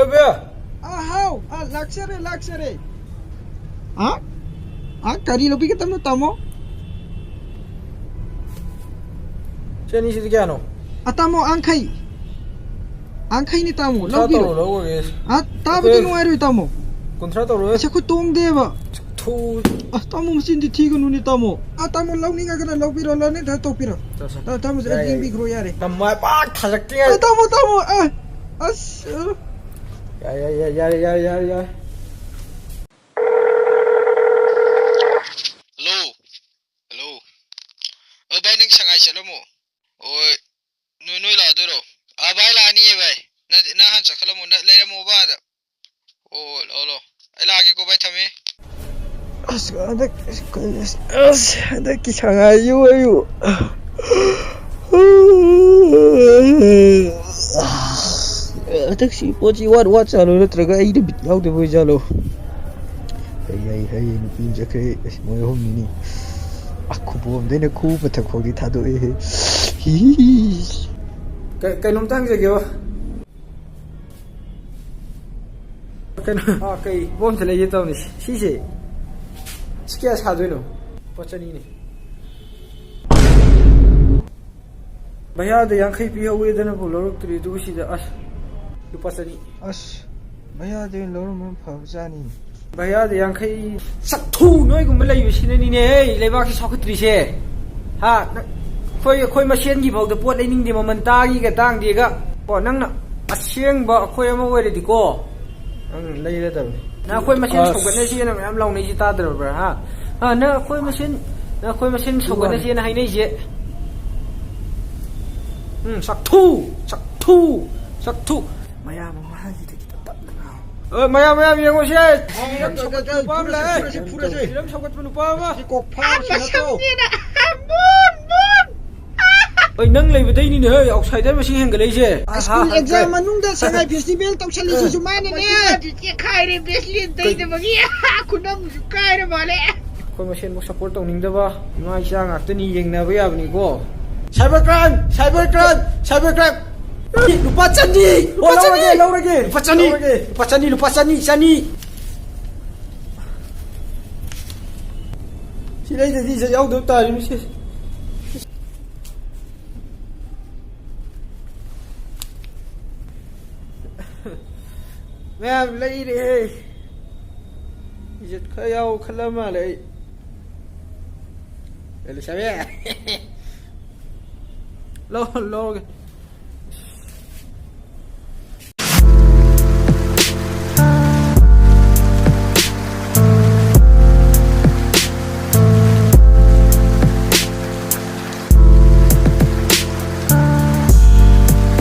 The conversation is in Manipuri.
Bea. How? Luxury. Kari lobi kita no tamo. Chani si kano. Atamo angkai ni tamo. Lobi. Tabu di nuai tamo. Contrato ro. Acha ko tong deba. Tu. Tamo mesin di tiga nuni tamo. Tamo launi ka kana lobi ro lane tha to pira. Tamo sa jing bi gro yare. Tamai pa thajak ke. Tamo. As. Ya. Hello. Bai ning sangai chalamo. Oi. Noi la duro. Bai la ni bai. Na han chakhalamo na leiramo ba da. Oh, lo. Ai la ge ko bai thame. Ada ki sangai yu. Taxi pochi what chalo na traga ai de bit yaw de boy jalo. Hey no pin jakre moy homni ni. Aku bom de ne ku pathak khogi thado e. Cái nông tăng gì kìa. Cái bom thề gì tao nè. Xí. Skia sao rồi nó. Pochani nè. Bhaiya de yang khai pi howe de na bolorok tri du si da as. Tu pasani. Bhaiya de lor man phau jani. Bhaiya de yang khai sak thu noi gum lai yu sin ni ne hey leba ki sok tri se. Ha khoi machine gi bau de pot lening di man ta gi ga tang di ga. Ko nang na asyeng ba khoi ma we di ko. Ang lai da da. Na khoi machine sok ga ne si na am long nei ji ta da bra ha. Ha na khoi machine sok ga ne si na hai nei je. Sak thu. Maya mama gì thì kita tak kenal. Maya yang ngô xe. Diram sokat penupa ma. Oi nang lei bedai ni ne hey outsider ma sing hang lei je. School exam manung da sangai festival tau chali si jumane ne. Che khai re besli dei de bagi kunam khai re male. Khoi machine mo support tong ning da ba. Ngai cha ngak ta ni yeng na ba ya ni ko. Cybercrime. Lupa candi. Lau lagi. Lupa candi. Sini jadi saya jauh doktor ini sih. Ma'am, lấy đi. Giật khơi ao khăn lắm mà lại. Đây là sao vậy? Lo.